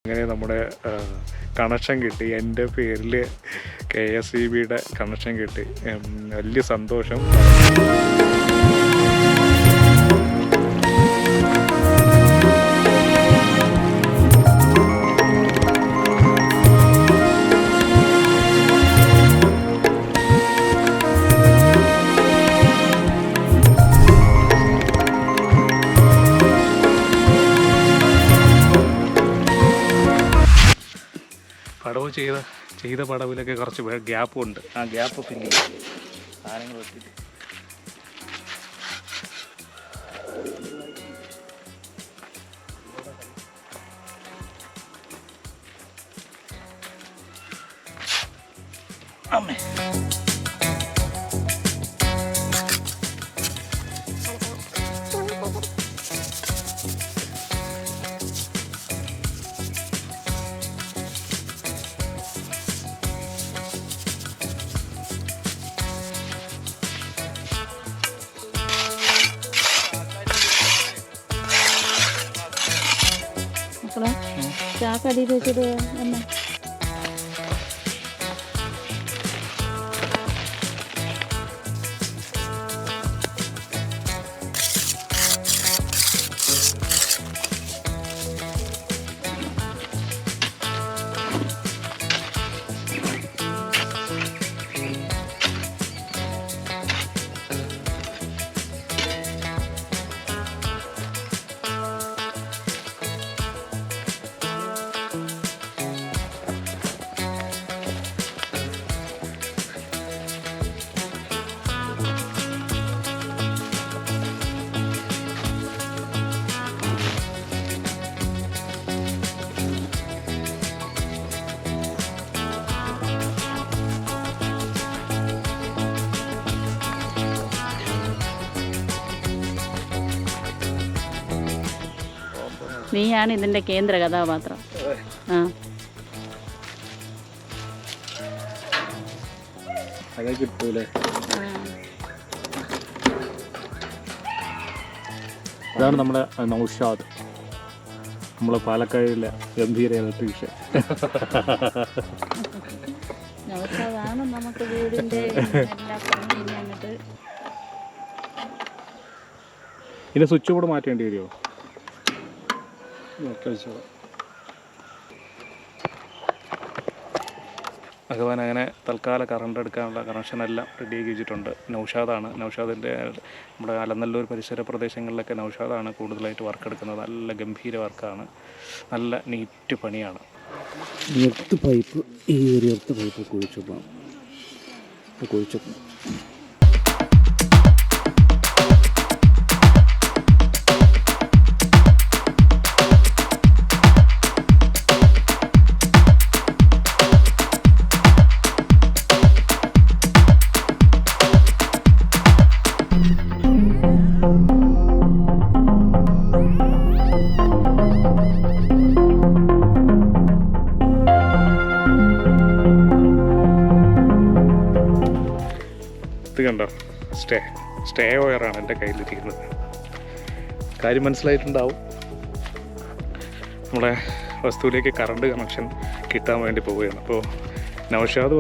അങ്ങനെ നമ്മുടെ കണക്ഷൻ കിട്ടി. എൻ്റെ പേരിൽ KSEBയുടെ കണക്ഷൻ കിട്ടി. വലിയ സന്തോഷം. പടവ് ചെയ്ത പടവിലൊക്കെ കുറച്ച് ഗ്യാപ്പുണ്ട്. ആ ഗ്യാപ്പ് ഫില്ല് ചെയ്യും സാധനങ്ങൾ വെച്ചിട്ട്. അമ്മേ ചാക്കടിയിൽ വെച്ചിട്ട് എന്നാ നീയാണ് ഇതിൻ്റെ കേന്ദ്ര കഥാപാത്രം. ആ അതൊക്കെ കിട്ടൂലേ? ഇതാണ് നമ്മുടെ നൗഷാദ്, നമ്മളെ പാലക്കാടിലെ ഗംഭീര ഇലക്ട്രീഷ്യൻ. നൗഷാദാണ് നമുക്ക് വീടിൻ്റെ എല്ലാ പണിയും അങ്ങോട്ട്. ഇതിൻ്റെ സ്വിച്ച് ബോർഡ് മാറ്റേണ്ടി വരുമോ? ഭഗവാൻ അങ്ങനെ തൽക്കാല കറണ്ട് എടുക്കാനുള്ള കണക്ഷനെല്ലാം റെഡിയാക്കി വെച്ചിട്ടുണ്ട്. നൗഷാദാണ്. നൗഷാദിൻ്റെ നമ്മുടെ അലനല്ലൂർ പരിസര പ്രദേശങ്ങളിലൊക്കെ നൗഷാദാണ് കൂടുതലായിട്ട് വർക്ക് എടുക്കുന്നത്. നല്ല ഗംഭീര വർക്കാണ്, നല്ല നീറ്റ് പണിയാണ്. എർത്ത് പൈപ്പ്, ഈ ഒരു എർത്ത് പൈപ്പ് കുഴിച്ചപ്പോൾ ഇത് കണ്ടോ, സ്റ്റേ വയറാണ് എൻ്റെ കയ്യിലിരിക്കുന്നത്. കാര്യം മനസ്സിലായിട്ടുണ്ടാവും. നമ്മുടെ വസ്തുവിലേക്ക് കറണ്ട് കണക്ഷൻ കിട്ടാൻ വേണ്ടി പോവുകയാണ്. അപ്പോൾ നൗഷാദ്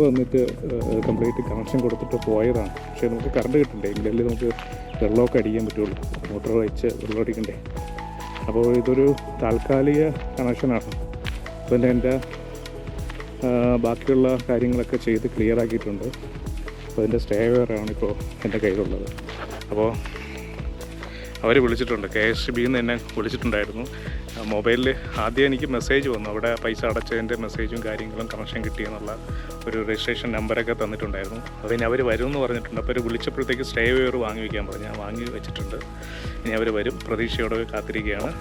വന്നിട്ട് കംപ്ലീറ്റ് കണക്ഷൻ കൊടുത്തിട്ട് പോയതാണ്. പക്ഷേ നമുക്ക് കറണ്ട് കിട്ടണ്ടേ, എങ്കിലല്ലേ നമുക്ക് വെള്ളമൊക്കെ അടിക്കാൻ പറ്റുള്ളൂ. മോട്ടോർ വെച്ച് വെള്ളം അടിക്കണ്ടേ. അപ്പോൾ ഇതൊരു താൽക്കാലിക കണക്ഷനാണ്. അപ്പോൾ എൻ്റെ ബാക്കിയുള്ള കാര്യങ്ങളൊക്കെ ചെയ്ത് ക്ലിയർ ആക്കിയിട്ടുണ്ട്. അപ്പോൾ അതിൻ്റെ സ്റ്റേ വെയറാണ് ഇപ്പോൾ എൻ്റെ കയ്യിലുള്ളത്. അപ്പോൾ അവർ വിളിച്ചിട്ടുണ്ട്, KSEBയിൽ നിന്ന് എന്നെ വിളിച്ചിട്ടുണ്ടായിരുന്നു. മൊബൈലിൽ ആദ്യം എനിക്ക് മെസ്സേജ് വന്നു, അവിടെ പൈസ അടച്ചതിൻ്റെ മെസ്സേജും കാര്യങ്ങളും കണക്ഷൻ കിട്ടിയെന്നുള്ള ഒരു രജിസ്ട്രേഷൻ നമ്പറൊക്കെ തന്നിട്ടുണ്ടായിരുന്നു. അതിന് അവർ വരുമെന്ന് പറഞ്ഞിട്ടുണ്ട്. അപ്പോൾ അവർ വിളിച്ചപ്പോഴത്തേക്ക് സ്റ്റേ വെയർ വാങ്ങി വയ്ക്കാൻ പറഞ്ഞു. ഞാൻ വാങ്ങി വെച്ചിട്ടുണ്ട്. ഇനി അവർ വരും, പ്രതീക്ഷയോടെ കാത്തിരിക്കുകയാണ്.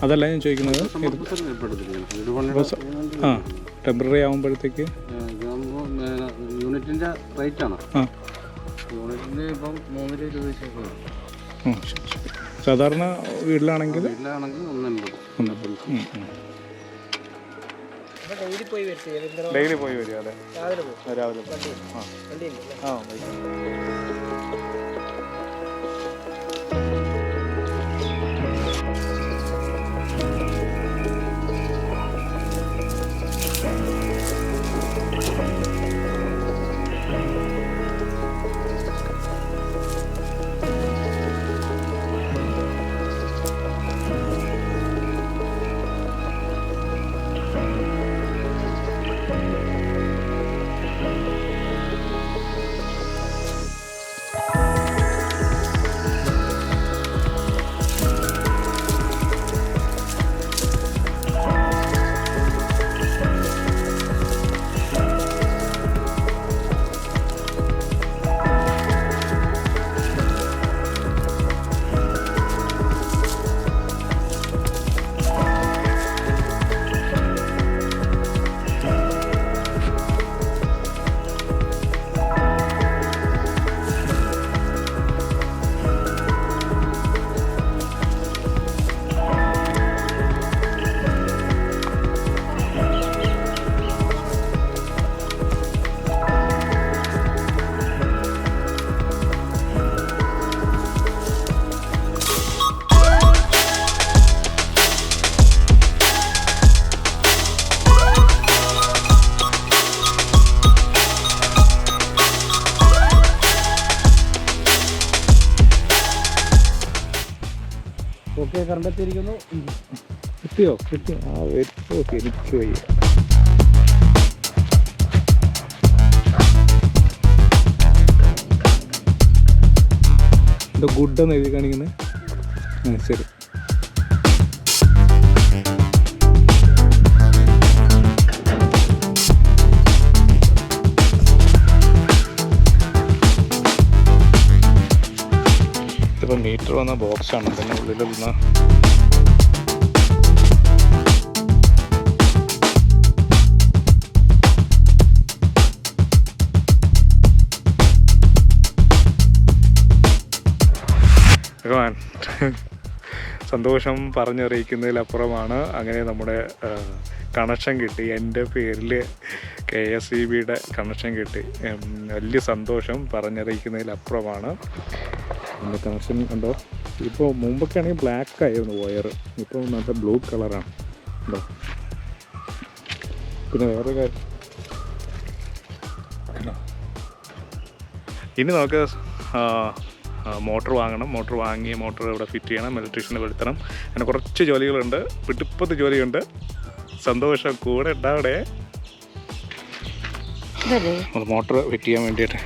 അതല്ല ഞാൻ ചോദിക്കുന്നത്, ടെമ്പററി ആകുമ്പോഴത്തേക്ക് യൂണിറ്റിൻ്റെ റേറ്റ് ആണ്. യൂണിറ്റിന് ഇപ്പം 3 രൂപ. സാധാരണ വീട്ടിലാണെങ്കിൽ 180. ഡെയിലി പോയി വരും. അതെ, രാവിലെ ആ ഓക്കെ കറണ്ട് എത്തിയിരിക്കുന്നു. കിട്ടിയോ? എനിക്ക് വയ്യ. എന്തോ ഗുഡ് എന്ന് എഴുതി കാണിക്കുന്നത്. ശരി. ഇതിപ്പോൾ മീറ്റർ വന്ന ബോക്സാണ്. അതിൻ്റെ ഉള്ളിലുള്ള സന്തോഷം പറഞ്ഞറിയിക്കുന്നതിലപ്പുറമാണ്. അങ്ങനെ നമ്മുടെ കണക്ഷൻ കിട്ടി. എൻ്റെ പേരിൽ KSEBയുടെ കണക്ഷൻ കിട്ടി. വലിയ സന്തോഷം പറഞ്ഞറിയിക്കുന്നതിലപ്പുറമാണ്. എൻ്റെ കണക്ഷൻ കണ്ടോ. ഇപ്പോൾ മുമ്പൊക്കെ ആണെങ്കിൽ ബ്ലാക്ക് ആയിരുന്നു വയർ, ഇപ്പോൾ നല്ല ബ്ലൂ കളറാണ് ഉണ്ടോ. പിന്നെ വേറെ കാര്യം, ഇനി നമുക്ക് മോട്ടർ വാങ്ങണം. മോട്ടർ വാങ്ങി മോട്ടർ ഇവിടെ ഫിറ്റ് ചെയ്യണം, ഇലക്ട്രീഷ്യനെ വരുത്തണം. അങ്ങനെ കുറച്ച് ജോലികളുണ്ട്, 30 ജോലിയുണ്ട്. സന്തോഷം കൂടെ ഉണ്ടാവിടെ. മോട്ടർ ഫിറ്റ് ചെയ്യാൻ വേണ്ടിയിട്ട്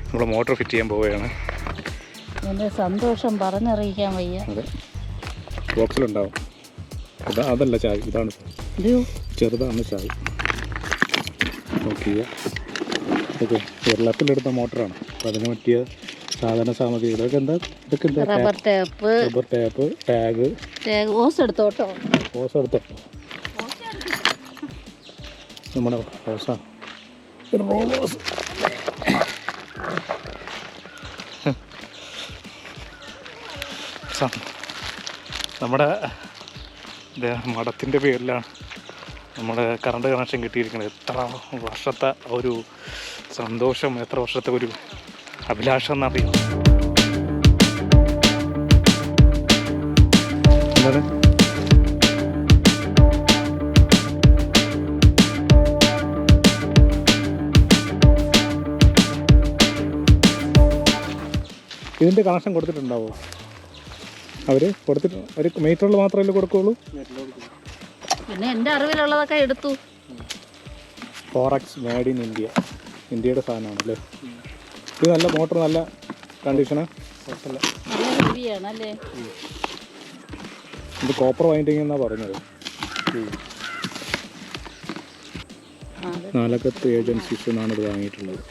നമ്മൾ മോട്ടർ ഫിറ്റ് ചെയ്യാൻ പോവുകയാണ്. എൻ്റെ സന്തോഷം പറഞ്ഞറിയിക്കാൻ വയ്യ. അതെ, ബോക്സിലുണ്ടാവും. അതല്ല ചായ, ഇതാണ് ചെറുതാണ് ചായ. നോക്കിയ ഓക്കെ, കേരളത്തിലെടുത്ത മോട്ടറാണ്. അപ്പോൾ അതിന് പറ്റിയ സാധന സാമഗ്രി ഇതൊക്കെ എന്താ? റബ്ബർ ടേപ്പ്, ടാഗ്, ഓസ് എടുത്തോട്ടോ. ഓസ് എടുത്തോ? നമ്മുടെ ഓസാ റോസ്. നമ്മുടെ മഠത്തിൻ്റെ പേരിലാണ് നമ്മുടെ കറണ്ട് കണക്ഷൻ കിട്ടിയിരിക്കുന്നത്. എത്ര വർഷത്തെ ഒരു സന്തോഷം, എത്ര വർഷത്തെ ഒരു അഭിലാഷം എന്നറിയാം. എന്താണ് ഇതിൻ്റെ കണക്ഷൻ കൊടുത്തിട്ടുണ്ടാവോ? അവർ മീറ്ററിൽ മാത്രമല്ലേ കൊടുക്കുകയുള്ളൂ? പിന്നെ എൻ്റെ അറിവിലുള്ളതൊക്കെ എടുത്തു. ഫോറക്സ് മേഡ് ഇൻ ഇന്ത്യ, ഇന്ത്യയുടെ സാധനമാണല്ലേ. ഇത് നല്ല മോട്ടർ, നല്ല കണ്ടീഷനാണ്. നല്ല ഹെവിയാണ് അല്ലേ? ഇത് കോപ്പർ വൈൻഡിങ് എന്നാണ് പറഞ്ഞത്. നാലകത്ത് ഏജൻസീസ് എന്നാണ് ഇത് വാങ്ങിയിട്ടുള്ളത്.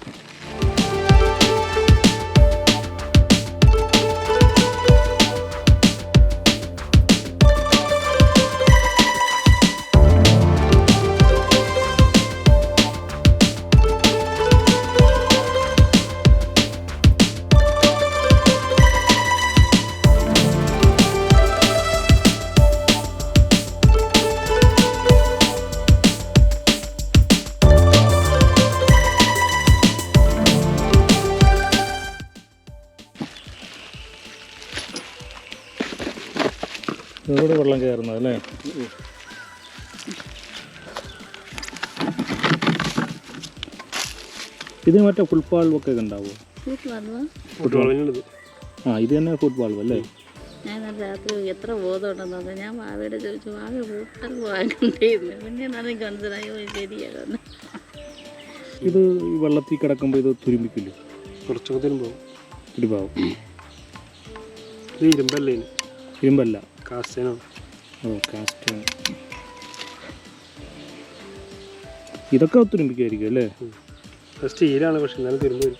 ഇവിടെ വെള്ളം കയറുന്നത് അല്ലേ? ഇത് മറ്റേ ഫുൾ വാൾവൊക്കെ ഉണ്ടാവുമോ? ഇത് തന്നെ ഫുഡ് വാൾവ് അല്ലേ? ഞാൻ രാത്രി എത്ര ബോധമുണ്ടെന്ന് പറഞ്ഞാൽ ഞാൻ മാവയുടെ ചോദിച്ചു, മാവ ഫുഡ് വാങ്ങണ്ടേന്ന്. പിന്നെ എനിക്ക് മനസ്സിലായോ ശരിയാകുന്നു. ഇത് വെള്ളത്തിൽ കിടക്കുമ്പോൾ ഇത് തുരുമ്പിക്കില്ലേ? കുറച്ചൊക്കെ തരുമ്പോൾ തുരുമ്പാവും. ഇത് ഇരുമ്പല്ലേ? ഇരുമ്പല്ല, കാസ്റ്റേനോ. കാസ്റ്റ്. ഇതൊക്കെ തുരുമ്പിക്കായിരിക്കും അല്ലേ? സ്റ്റീലാണ്, പക്ഷെ എന്നാലും തുരുമ്പ് വരും.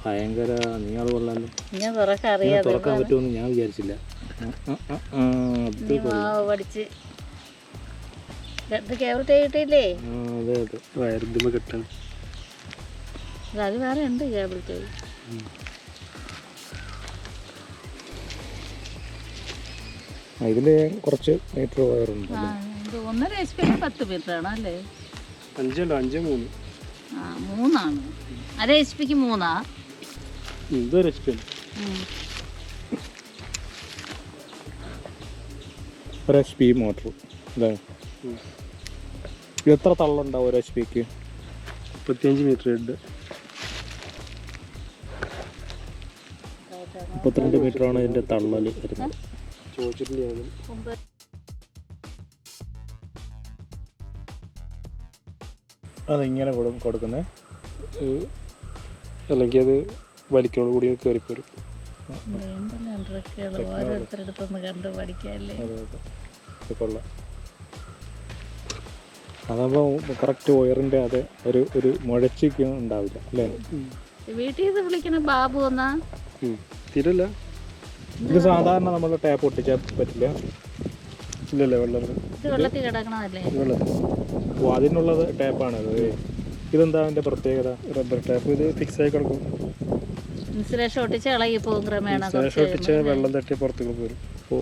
ഭയങ്കര നീയാൾ കൊള്ളാലോ. ഞാൻ തുറക്കാൻ പറ്റുമെന്ന് ഞാൻ വിചാരിച്ചില്ല. പഠിച്ച് കേബിൾ ടൈ. അതെ അതെ, വയറിന്തുമ്പോ കെട്ടാണ്. അത് വേറെ ഉണ്ട് കേബിൾ ടൈ. ഇതില് കുറച്ച് മീറ്റർ വയറുണ്ട്. 1.5 HP 10 മീറ്റർ ആണ് അല്ലേ? 5 3. 3 1.5 HP 3. ഇതൊരു HP. ഒരു HP മോട്ടർ അല്ലേ? എത്ര തള്ളുണ്ടാവും ഒരു HP-ക്ക്? 35 മീറ്റർ ഹെഡ്. 32 മീറ്ററാണ് ഇതിൻ്റെ തള്ളൽ വരുന്നത്. ചോദിച്ചിട്ടില്ല. അതിങ്ങനെ കൊടുക്കുന്നത് അല്ലെങ്കിൽ അത് വലിക്കണോട് കൂടി കയറിപ്പോരും. ഓരോരുത്തരടുത്തൊന്ന് കണ്ട് പഠിക്കാല്ലേ. കൊള്ളാം. അതാകുമ്പോൾ കറക്റ്റ് വയറിൻ്റെ അത് ഒരു മുഴച്ചിക്ക് ഉണ്ടാവില്ല അല്ലേ? വീട്ടിൽ നിന്ന് വിളിക്കണ ബാബു എന്നാ തീരല്ല. ഇത് സാധാരണ നമ്മൾ ടാപ്പ് ഒട്ടിച്ചാൽ പറ്റില്ല. ഇല്ലല്ലേ, വെള്ളം ഇത് വെള്ളത്തിൽ കിടക്കണതല്ലേ? ഓ, അതിനുള്ളത് ടാപ്പാണത്. ഇതെന്താ അതിൻ്റെ പ്രത്യേകത? Rubber tap. ഇത് ഫിക്സ് ആയി കിടക്കും. ഇൻസുലേഷൻ ഒട്ടിച്ച് ഇളകി പോകും ക്രമേണ. ഇൻസുലേഷൻ ഒട്ടിച്ച് വെള്ളം തട്ടി പുറത്തേക്ക് പോരും. ഓ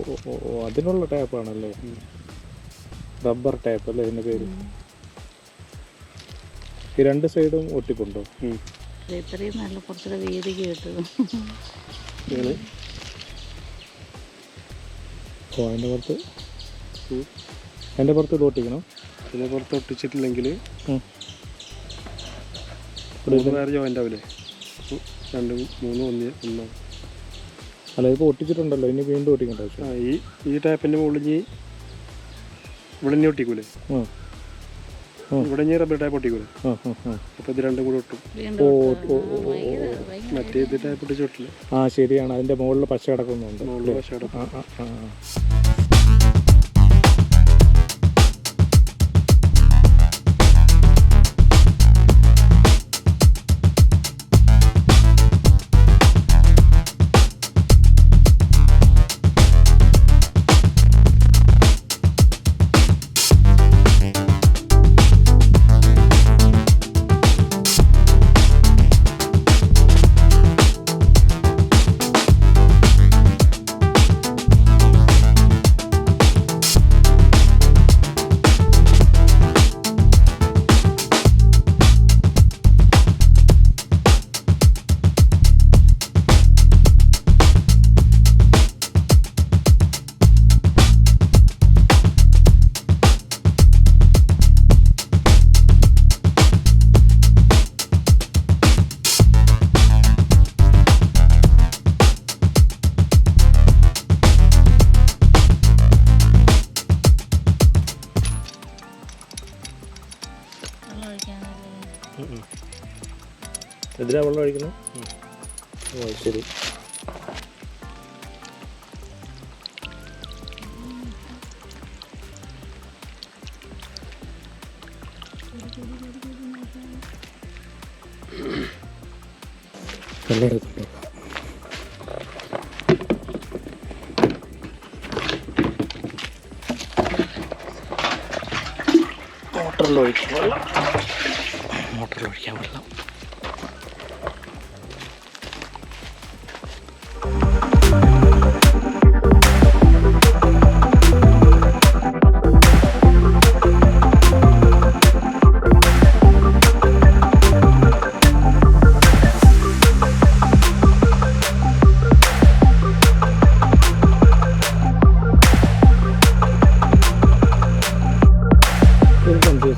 അതിനുള്ള ടാപ്പാണല്ലേ? റബ്ബർ ടാപ്പ് അല്ലേ ഇതിൻ്റെ പേര്? ഈ രണ്ട് സൈഡും ഒട്ടിക്കൊണ്ടോ? ഇത്രയും നല്ല കുറച്ചുകൂടെ വീതിക്ക് കിട്ടും. ഓ, അതിൻ്റെ പുറത്ത് ഇത് ഒട്ടിക്കണം. ഇതിനെ പുറത്ത് ഒട്ടിച്ചിട്ടില്ലെങ്കിൽ വേറെ ജോയിൻ്റ് ആവില്ലേ? 2, 3, 1 അല്ല, ഇപ്പോൾ ഒട്ടിച്ചിട്ടുണ്ടല്ലോ, ഇനി വീണ്ടും ഒട്ടിക്കേണ്ട ആവശ്യം. ഈ ടാപ്പിൻ്റെ മുകളിൽ ഇവിടെ ഇനി ഒട്ടിക്കൂലേ? ഇവിടെ ഇനി റബ്ബർ ടാപ്പ് ഒട്ടിക്കൂലേ? അപ്പോൾ ഇത് രണ്ടും കൂടി ഒട്ടും. മറ്റേ ഇത് ടാപ്പ് ഒട്ടിച്ചോട്ടില്ല. ശരിയാണ്. അതിൻ്റെ മുകളിൽ പശ കിടക്കുന്നുണ്ട്. മുകളിൽ പശ കിടക്കും. എന്തിനാ വെള്ളം ഒഴിക്കുന്നത്? ശരി. വെള്ളം എടുക്കണ്ടേ? മോട്ടറിലൊഴിക്കാം വെള്ളം. മോട്ടറിലൊഴിക്കാം വെള്ളം.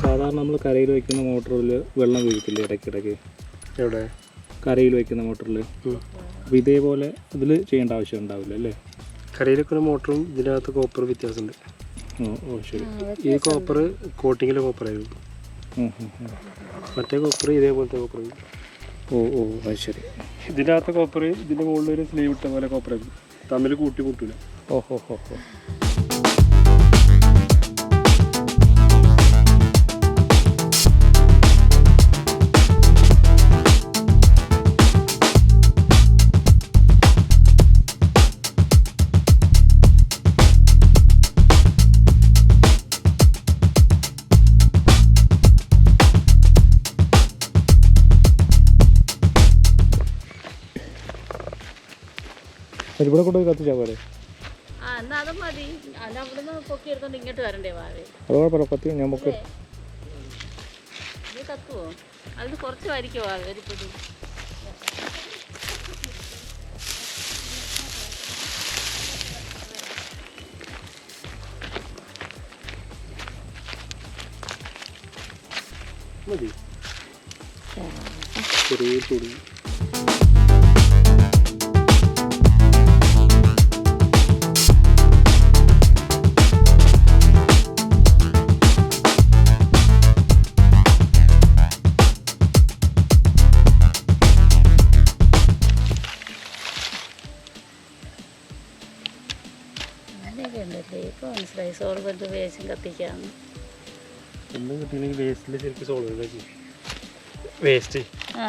സാധാരണ നമ്മൾ കരയിൽ വയ്ക്കുന്ന മോട്ടറിൽ വെള്ളം വീഴ്ത്തില്ലേ ഇടയ്ക്കിടയ്ക്ക്? എവിടെ? കരയിൽ വയ്ക്കുന്ന മോട്ടറിൽ. അപ്പോൾ ഇതേപോലെ ഇതിൽ ചെയ്യേണ്ട ആവശ്യം ഉണ്ടാവില്ല അല്ലേ? കരയിൽ വയ്ക്കുന്ന മോട്ടറും ഇതിനകത്ത് കോപ്പർ വ്യത്യാസമുണ്ട്. ഓ ശരി. ഈ കോപ്പർ കോട്ടിങ്ങിലെ കോപ്പറായിരുന്നു. മറ്റേ കോപ്പർ ഇതേപോലത്തെ കോപ്പർ. ഓ അത് ശരി. ഇതിനകത്ത് കോപ്പർ ഇതിൻ്റെ മുകളിൽ ഒരു സ്ലീവ് ഇട്ട പോലെ കോപ്പറായിരുന്നു. തമ്മിൽ കൂട്ടി മുട്ടില്ല. ഓഹോ. ഇവിടെ കൊണ്ട് കത്തിച്ചാൽ പോലെ? എന്നാ അത് മതി. അവിടുന്ന് പൊക്കി എടുത്തോണ്ട് ഇങ്ങോട്ട് വരണ്ടേ വാവേ? അത് കുഴപ്പമില്ല, കത്തി നമുക്ക്. ഇത് കത്തുവോ? അതിന് കുറച്ച് വരിക്കോ വരിപ്പൊടി. മതി ചെറിയ ചൂട്. അങ്ങനെയൊക്കെ ഉണ്ടല്ലേ ഇപ്പോൾ മനസ്സിലായി സോൾവെന്റ് വേഷം കത്തിക്കാന്ന്. ഒന്നും കിട്ടിയില്ലെങ്കിൽ വേസ്റ്റിൽ ശരിക്കും സോൾവ് ചെയ്യും. വേസ്റ്റ് ആ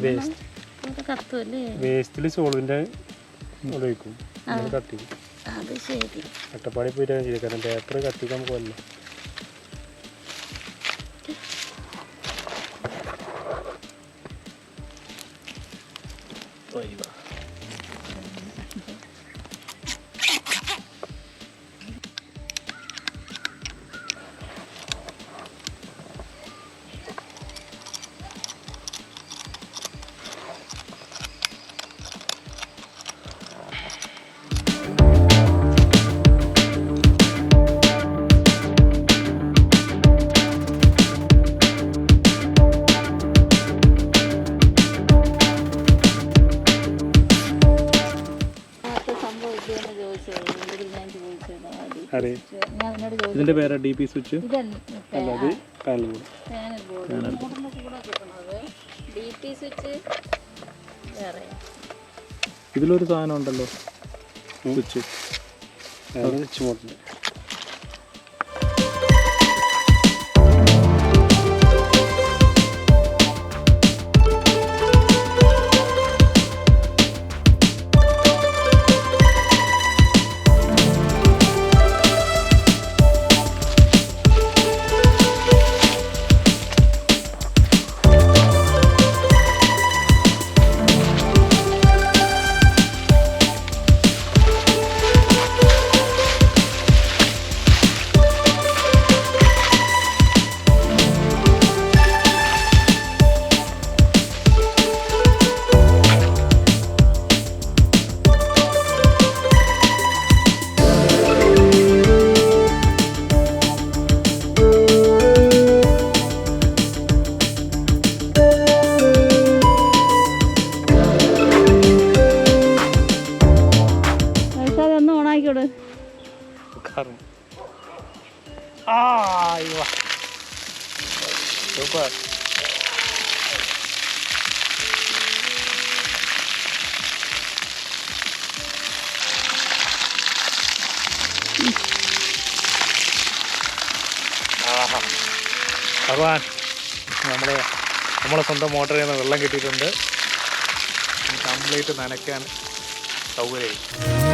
വേസ്റ്റ് അത് കത്തുമല്ലേ? വേസ്റ്റിൽ സോൾവിൻ്റെ ഉപയോഗിക്കും കത്തി. അത് ശരി. അട്ടപ്പാടി പോയിട്ടാണ് ചെയ്തത്. കാരണം പേപ്പർ കത്തിക്കാൻ പോകല്ലോ. അതെ ഇതിൻ്റെ പേരാ DP സ്വിച്ച്. അല്ല അത് പാനൽ ബോർഡ്. ഇതിലൊരു സാധനം ഉണ്ടല്ലോ സ്വിച്ച്. അതാണ് സ്വിച്ച് മോട്ടർ. സൂപ്പർ. ഭഗവാൻ നമ്മളെ സ്വന്തം മോട്ടറിൽ നിന്ന് വെള്ളം കിട്ടിയിട്ടുണ്ട്. കംപ്ലീറ്റ് നനയ്ക്കാൻ സൗകര്യമായി.